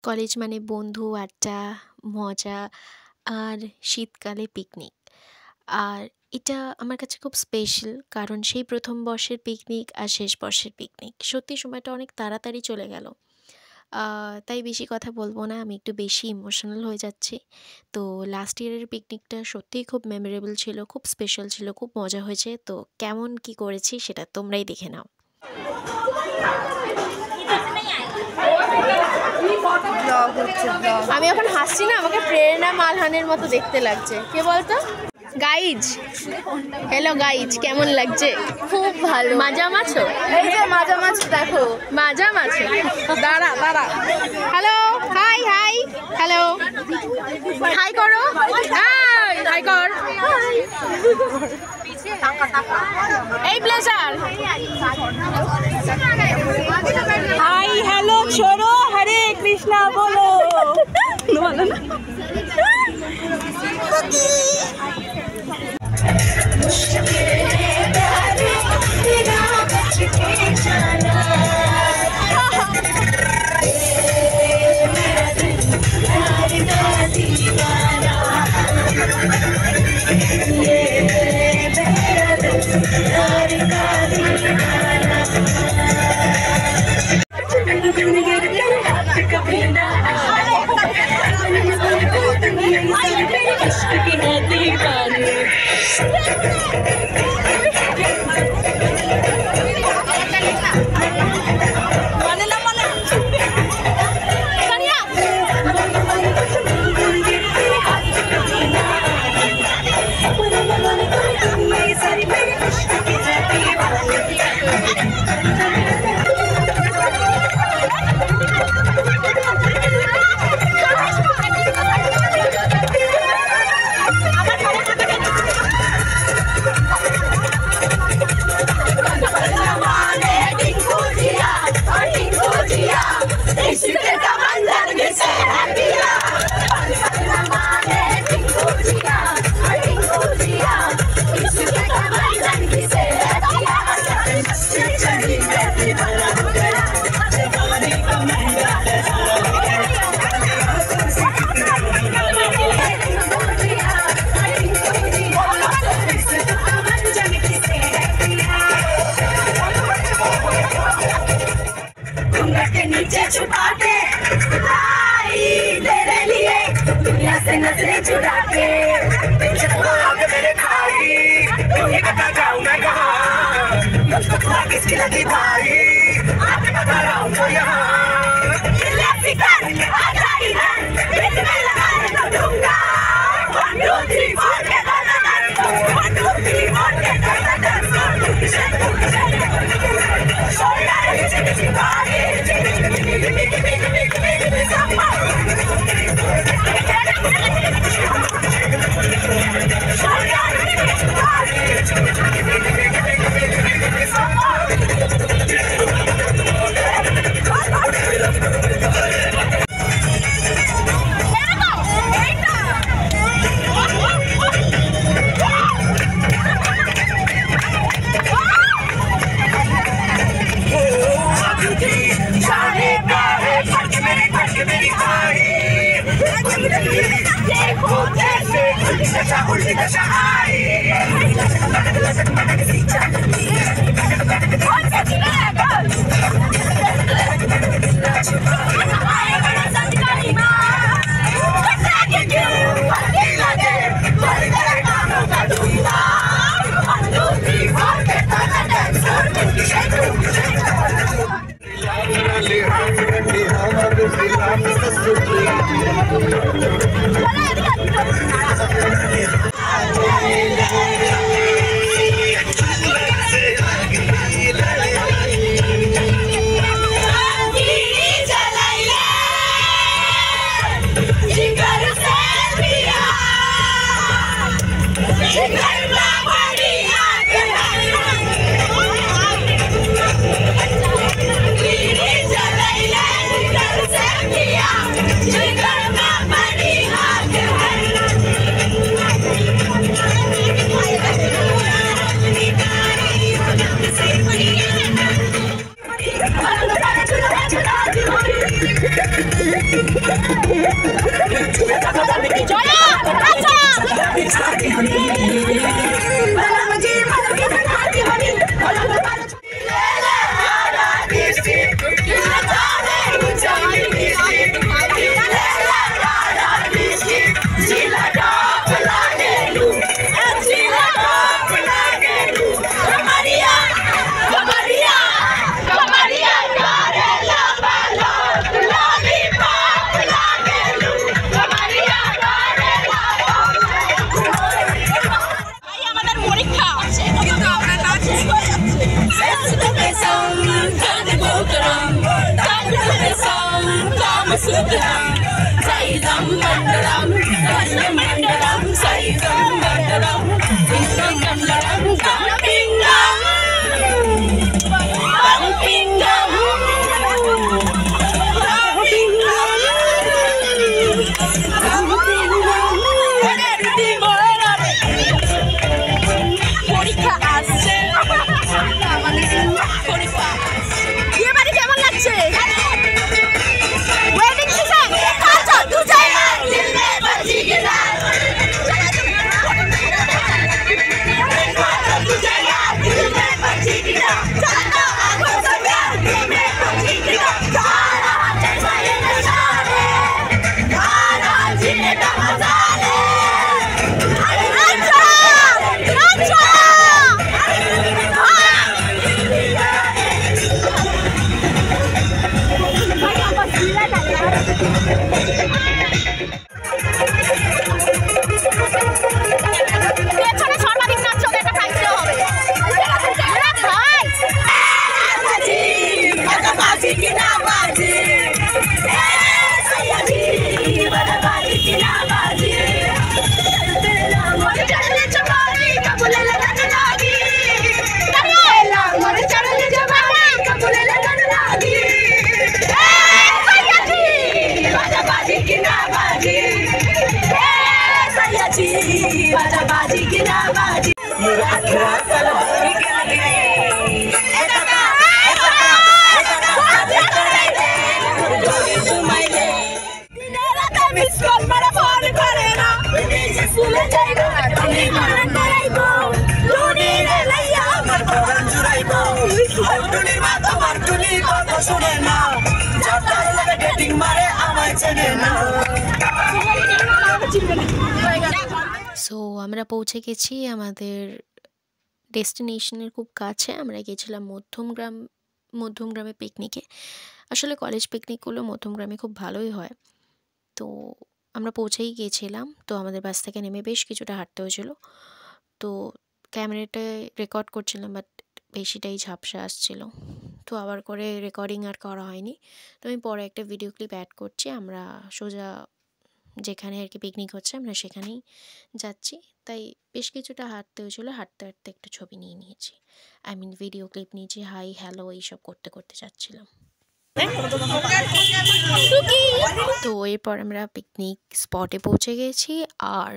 College মানে বন্ধু, আড্ডা, মজা আর শীতকালে পিকনিক। আর এটা আমার কাছে খুব স্পেশাল কারণ সেই ১ম বর্ষের পিকনিক আর শেষ বর্ষের পিকনিক। সত্যি সময়টা অনেক তাড়াতাড়ি চলে গেল। তাই বেশি কথা বলব না, আমি একটু বেশি ইমোশনাল হয়ে যাচ্ছি। তো লাস্ট ইয়ারের পিকনিকটা সত্যিই খুব মেমোরেবল ছিল, খুব স্পেশাল ছিল, খুব মজা হয়েছে। তো কেমন কী করেছি সেটা তোমরাই দেখে নাও। আমি এখন হাসছি না, আমাকে প্রেরণা মালহানের মতো দেখতে লাগছে। কে বলতো? গাইজ, হ্যালো গাইজ, কেমন লাগছে? খুব ভালো। মাজা মাছো? এই যে মাজা মাছ দেখো। মাজা মাছো? দাঁড়া দাঁড়া। Hello, hi hi, hello, hi করো, হাই হাই কর। এই ব্লেজার, হাই হ্যালো ছোড়ো, হরে কৃষ্ণা বলো। বলো না। नीचे छुपा के आई तेरे लिए दुनिया से नजरें चुरा के मेरे खाई तुम्हें बता जाऊं मैं कहाँ किसकी लगी भाई आगे बता रहा हूँ तो यहाँ दूंगा 1 2 3 4 के 1 2 3 4 के সো আমরা পৌঁছে গেছি আমাদের ডেস্টিনেশনের খুব কাছে। আমরা গেছিলাম মধ্যমগ্রামে পিকনিকে। আসলে কলেজ পিকনিকগুলো মধ্যমগ্রামে খুব ভালোই হয়। তো আমরা পৌঁছেই গিয়েছিলাম। তো আমাদের বাস থেকে নেমে বেশ কিছুটা হাঁটতে হয়েছিল। তো ক্যামেরাটায় রেকর্ড করছিলাম, বাট বেশিটাই ঝাপসা আসছিল। তো আবার করে রেকর্ডিং আর করা হয়নি। তো আমি পরে একটা ভিডিও ক্লিপ অ্যাড করছি। আমরা সোজা যেখানে আর কি পিকনিক হচ্ছে আমরা সেখানেই যাচ্ছি। তাই বেশ কিছুটা হাঁটতে হয়েছিলো। হাঁটতে হাঁটতে একটু ছবি নিয়ে নিয়েছি, ভিডিও ক্লিপ নিয়েছি। হাই হ্যালো এইসব করতে করতে যাচ্ছিলাম। তো এরপর আমরা পিকনিক স্পটে পৌঁছে গেছি। আর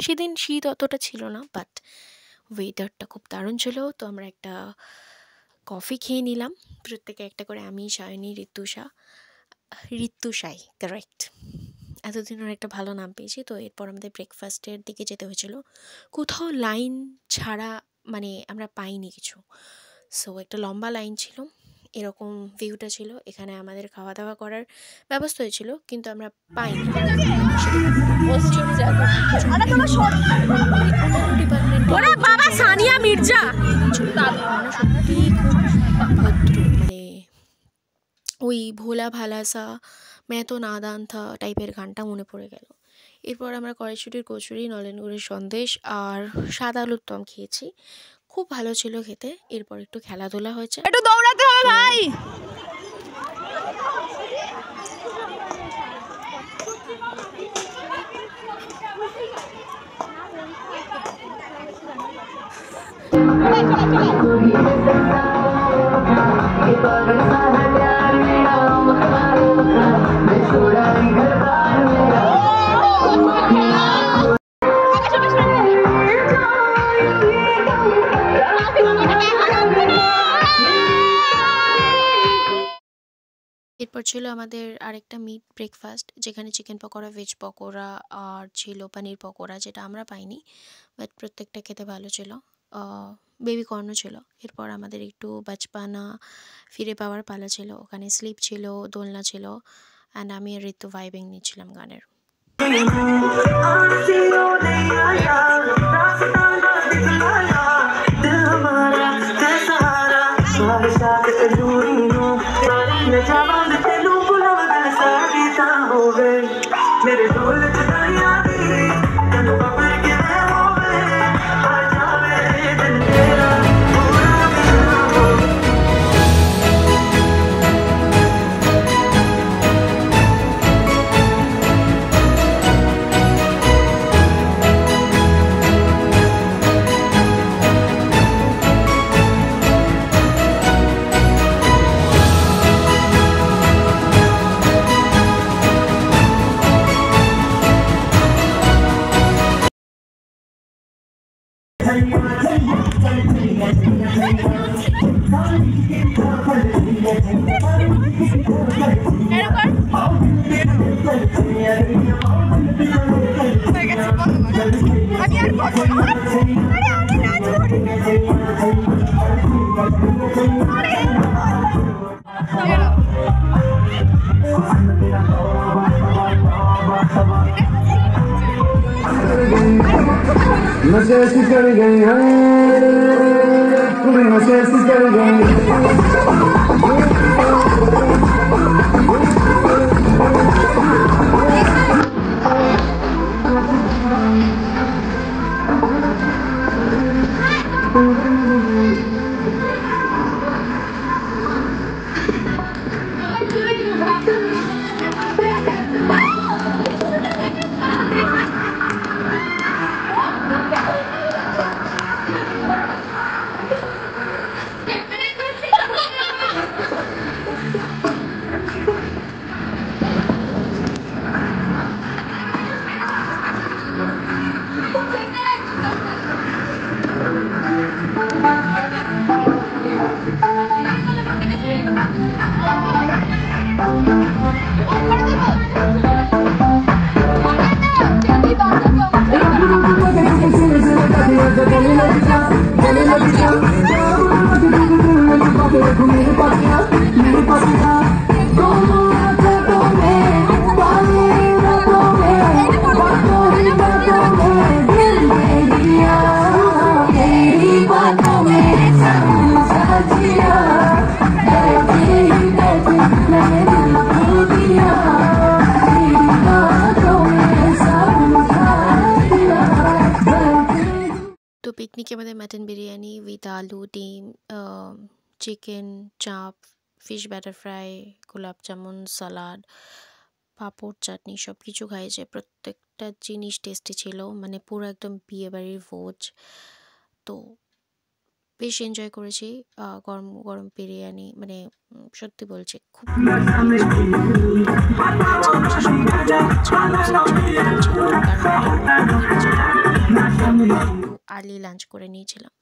সেদিন শীত অতটা ছিল না, বাট ওয়েদারটা খুব দারুণ ছিল। তো আমরা একটা কফি খেয়ে নিলাম প্রত্যেকে একটা করে। আমি, সায়নী, ঋতুষাই, কারেক্ট। এতদিন ওর একটা ভালো নাম পেয়েছি। তো এরপর আমাদের ব্রেকফাস্টের দিকে যেতে হয়েছিল। কোথাও লাইন ছাড়া আমরা পাইনি কিছু। সো একটা লম্বা লাইন ছিল, এরকম ভিউটা ছিল। এখানে আমাদের খাওয়া দাওয়া করার ব্যবস্থা হয়েছিল, কিন্তু আমরা পাইনি। সানিয়া মির্জা ওই ভোলা ভালা সা मैं तो नादान था টাইপের গানটা মনে পড়ে গেল। এরপর আমরা কড়াইশুঁটির কচুরি, নলেনগুড়ের সন্দেশ আর সাদা আলুর দম খেয়েছি। খুব ভালো ছিল খেতে। এরপর একটু খেলাধুলা হয়েছে। একটু দৌড়াতে হবে ভাই। এরপর তারপর ছিল আমাদের আরেকটা মিট ব্রেকফাস্ট, যেখানে চিকেন পকোড়া, ভেজ পকোড়া আর ছিল পনির পকোড়া, যেটা আমরা পাইনি, বাট প্রত্যেকটা খেতে ভালো ছিল। বেবি কর্নও ছিল। এরপর আমাদের একটু বাচপানা ফিরে পাওয়ার পালা ছিল, ওখানে স্লিপ ছিল, দোলনা ছিল, অ্যান্ড আমি আর ঋতু ভাইবিং নিচ্ছিলাম গানের। नशे ऐसी कर गई है पूरी, नशे ऐसी कर गई। তো পিকনিকে আমাদের মাটন বিরিয়ানি উইথ আলু, ডিম, চিকেন চাপ, ফিশ ব্যাটার ফ্রাই, গোলাপ জামুন, সালাড, পাঁপড়, চাটনি সব কিছু খাইছে। প্রত্যেকটা জিনিস টেস্টি ছিল, মানে পুরো একদম বিয়েবাড়ির ভোজ। তো বেশ এনজয় করেছি। গরম গরম বিরিয়ানি, মানে সত্যি বলছি খুব আর্লি লাঞ্চ করে নিয়েছিলাম।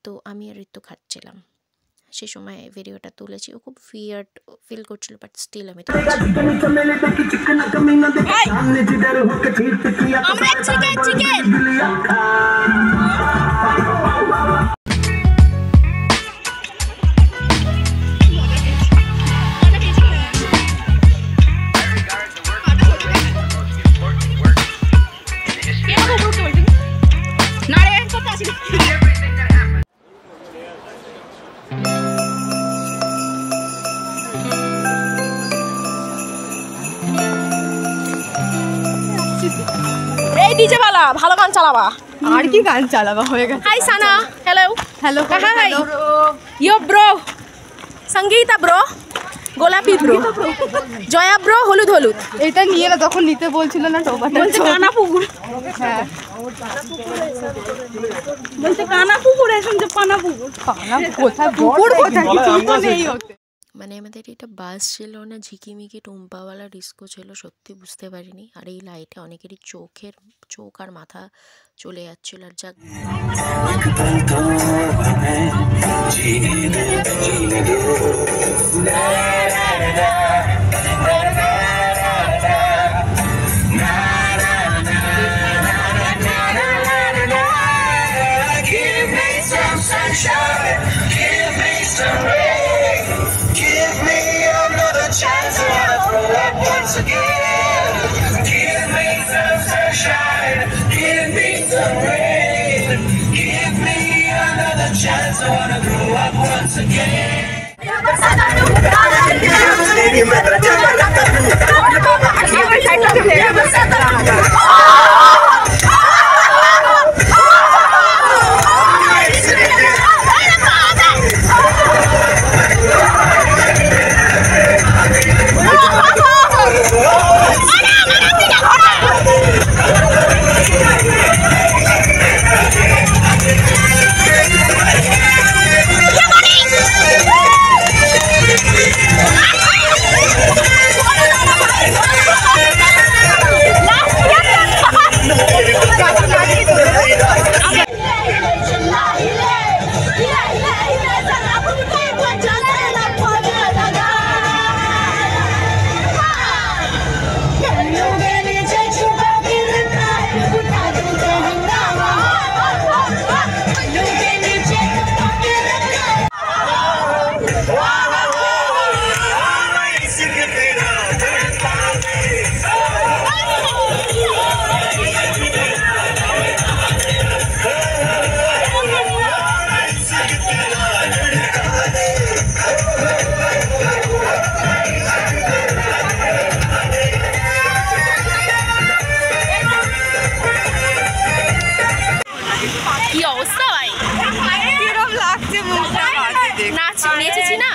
তো আমি আর ঋতু খাচ্ছিলাম, সে সময় ভিডিওটা তুলেছি। ও খুব ফিয়ার্ড ফিল করছিল, বাট স্টিল আমি এই ডিজে वाला ভালো গান চালাবা। আর কি গান চালাবা হয়ে গেছে। হাই সানা, হ্যালো হ্যালো হাই ইয়ো ব্রো, সঙ্গীতা ব্রো, গোলাপি ব্রো, জয়া ব্রো, হলুদ হলুদ। এটা নিয়ে না তখন নিতে বলছিল না, টোবাটা বলছে কানা পুকুর। হ্যাঁ বলছে কানা পুকুর, এখন যে পানা পুকুর। পানা কোথায়, পুকুর কোথায়, কিছু তো নেই ওতে। মানে আমাদের এটা বাস ছিল না, ঝিকিমিকি টুম্পাওয়ালা ডিস্কো ছিল, সত্যি বুঝতে পারিনি। আর এই লাইটে অনেকেরই চোখ আর মাথা চলে যাচ্ছিল। আর যা Give me some sunshine, give me some rain, give me another chance. I wanna throw up once again. Give me some sunshine, give me some rain, give me another chance. I wanna grow up once again. কি অবস্থা ভাই, কিরম লাগছে মুখটা বাজে দেখ। নাচ নেচেছি না।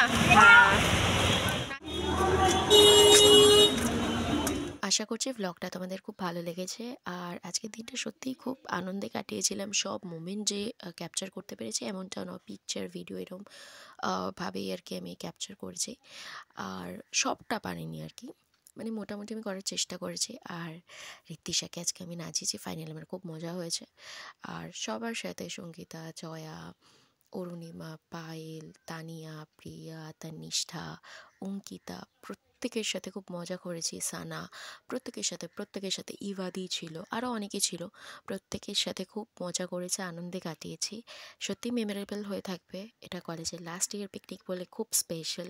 আশা করছি ভ্লগটা তোমাদের খুব ভালো লেগেছে। আর আজকের দিনটা সত্যিই খুব আনন্দে কাটিয়েছিলাম। সব মোমেন্ট যে ক্যাপচার করতে পেরেছি এমনটা নয়, পিকচার ভিডিও এরকম ভাবেই আর কি আমি ক্যাপচার করেছি। আর সবটা পারিনি আর কি, মানে মোটামুটি আমি করার চেষ্টা করেছি। আর ঋত্বিশাকে আজকে আমি নাচিয়েছি, ফাইনাল আমার খুব মজা হয়েছে। আর সবার সাথে সঙ্গীতা, জয়া, অরুণিমা, পায়েল, তানিয়া, প্রিয়া, তানিষ্ঠা, অঙ্কিতা প্রত্যেকের সাথে খুব মজা করেছি। সানা প্রত্যেকের সাথে ইভাদি ছিল, আরও অনেকে ছিল। প্রত্যেকের সাথে খুব মজা করেছে, আনন্দে কাটিয়েছি। সত্যি মেমোরেবল হয়ে থাকবে। এটা কলেজের লাস্ট ইয়ার পিকনিক বলে খুব স্পেশাল।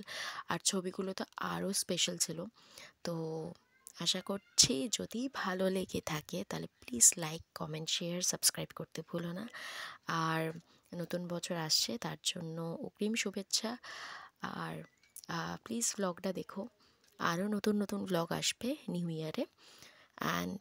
আর ছবিগুলো তো আরও স্পেশাল ছিল। তো আশা করছি যদি ভালো লেগে থাকে তাহলে please like, comment, share, subscribe করতে ভুলো না। আর নতুন বছর আসছে তার জন্য অগ্রিম শুভেচ্ছা। আর প্লিজ ভ্লগটা দেখো, আরও নতুন নতুন ভ্লগ আসবে নিউ ইয়ারে। অ্যান্ড